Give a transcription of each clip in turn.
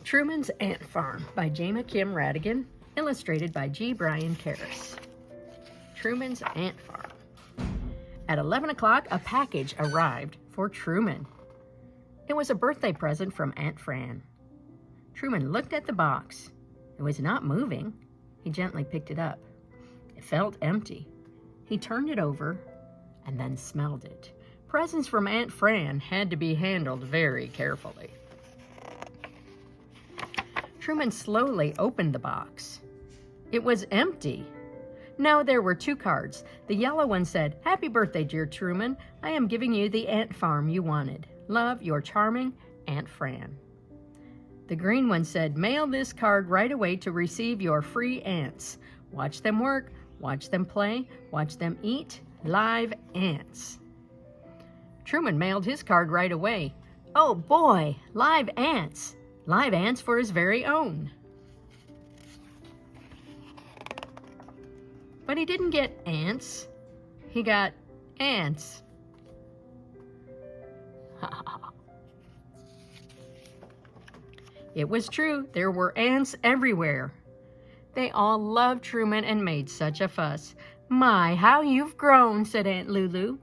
Truman's Ant Farm by Jama Kim Radigan, illustrated by G. Brian Karras. Truman's Ant Farm. At 11 o'clock, a package arrived for Truman. It was a birthday present from Aunt Fran. Truman looked at the box. It was not moving. He gently picked it up. It felt empty. He turned it over and then smelled it. Presents from Aunt Fran had to be handled very carefully. Truman slowly opened the box. It was empty. No, there were 2 cards. The yellow one said, "Happy birthday, dear Truman. I am giving you the ant farm you wanted. Love, your charming Aunt Fran." The green one said, "Mail this card right away to receive your free ants. Watch them work, watch them play, watch them eat. Live ants." Truman mailed his card right away. Oh boy, live ants. Live ants for his very own. But he didn't get ants. He got ants. It was true. There were ants everywhere. They all loved Truman and made such a fuss. "My, how you've grown," said Aunt Lulu.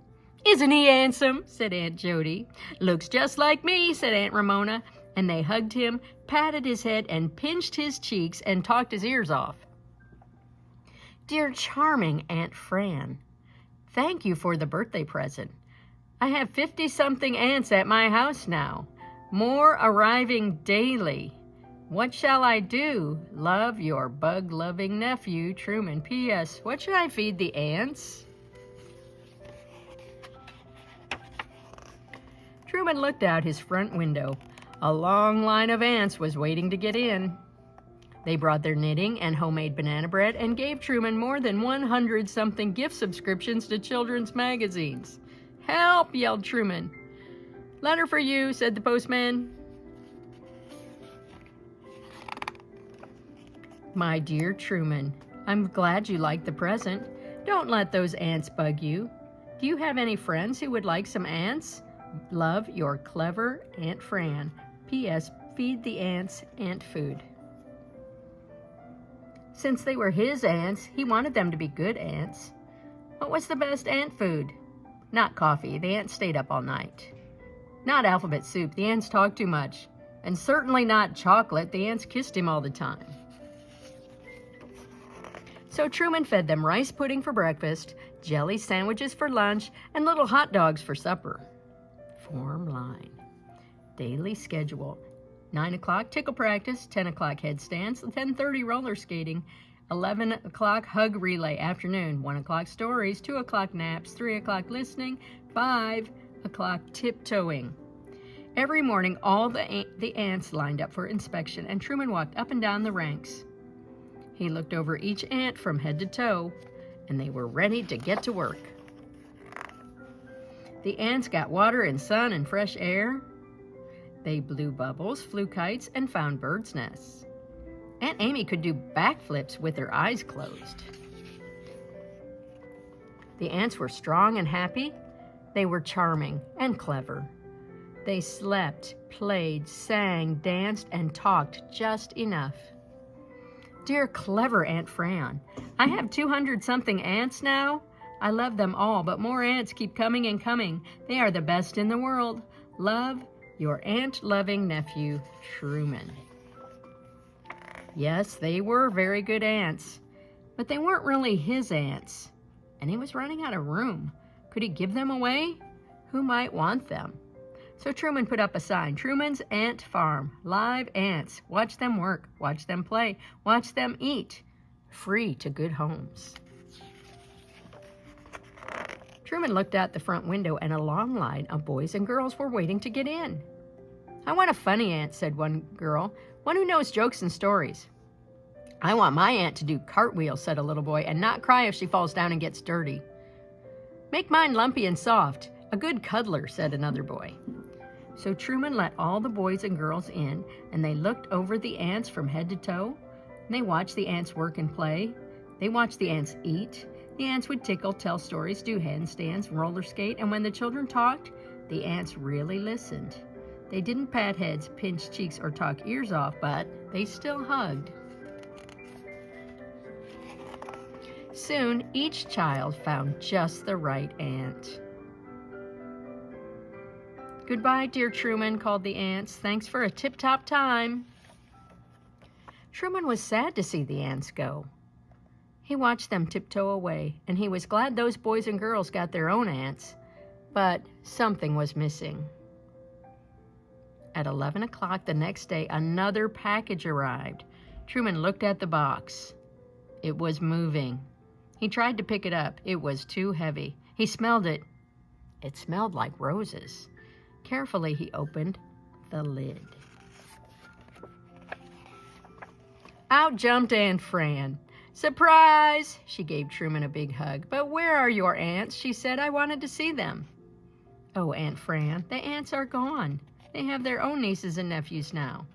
"Isn't he handsome?" said Aunt Jody. "Looks just like me," said Aunt Ramona. And they hugged him, patted his head, and pinched his cheeks and talked his ears off. "Dear charming Aunt Fran, thank you for the birthday present. I have 50-something ants at my house now. More arriving daily. What shall I do? Love, your bug-loving nephew, Truman. P.S. What should I feed the ants?" Truman looked out his front window. A long line of ants was waiting to get in. They brought their knitting and homemade banana bread and gave Truman more than 100-something gift subscriptions to children's magazines. "Help!" yelled Truman. "Letter for you," said the postman. "My dear Truman, I'm glad you liked the present. Don't let those ants bug you. Do you have any friends who would like some ants? Love, your clever Aunt Fran. P.S. Feed the ants ant food." Since they were his ants, he wanted them to be good ants. What was the best ant food? Not coffee. The ants stayed up all night. Not alphabet soup. The ants talked too much. And certainly not chocolate. The ants kissed him all the time. So Truman fed them rice pudding for breakfast, jelly sandwiches for lunch, and little hot dogs for supper. Form line. Daily schedule. 9 o'clock tickle practice, 10 o'clock headstands, 10:30 roller skating, 11 o'clock hug relay afternoon, 1 o'clock stories, 2 o'clock naps, 3 o'clock listening, 5 o'clock tiptoeing. Every morning, all the ants lined up for inspection, and Truman walked up and down the ranks. He looked over each ant from head to toe, and they were ready to get to work. The ants got water and sun and fresh air. They blew bubbles, flew kites, and found birds' nests. Aunt Amy could do backflips with her eyes closed. The ants were strong and happy. They were charming and clever. They slept, played, sang, danced, and talked just enough. Dear clever Aunt Fran, I have 200-something ants now. I love them all, but more ants keep coming and coming. They are the best in the world. Love, your ant-loving nephew, Truman. Yes, they were very good ants, but they weren't really his ants, and he was running out of room. Could he give them away? Who might want them? So Truman put up a sign, "Truman's Ant Farm, live ants. Watch them work, watch them play, watch them eat. Free to good homes." Truman looked out the front window, and a long line of boys and girls were waiting to get in. "I want a funny aunt," said one girl, "one who knows jokes and stories." "I want my aunt to do cartwheels," said a little boy, "and not cry if she falls down and gets dirty." "Make mine lumpy and soft, a good cuddler," said another boy. So Truman let all the boys and girls in, and they looked over the ants from head to toe. And they watched the ants work and play. They watched the ants eat. The ants would tickle, tell stories, do handstands, roller skate, and when the children talked, the ants really listened. They didn't pat heads, pinch cheeks, or talk ears off, but they still hugged. Soon, each child found just the right ant. "Goodbye, dear Truman," called the ants. "Thanks for a tip-top time." Truman was sad to see the ants go. He watched them tiptoe away, and he was glad those boys and girls got their own ants, but something was missing. At 11 o'clock the next day, another package arrived. Truman looked at the box. It was moving. He tried to pick it up. It was too heavy. He smelled it. It smelled like roses. Carefully, he opened the lid. Out jumped Aunt Fran. "Surprise!" She gave Truman a big hug. "But where are your ants?" she said. "I wanted to see them." "Oh, Aunt Fran, the ants are gone. They have their own nieces and nephews now."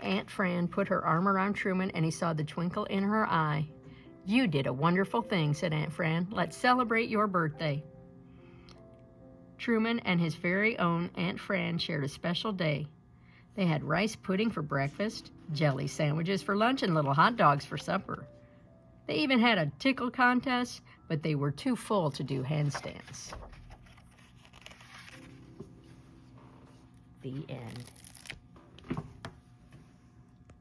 Aunt Fran put her arm around Truman, and he saw the twinkle in her eye. "You did a wonderful thing," said Aunt Fran. "Let's celebrate your birthday." Truman and his very own Aunt Fran shared a special day. They had rice pudding for breakfast, jelly sandwiches for lunch, and little hot dogs for supper. They even had a tickle contest, but they were too full to do handstands. The end.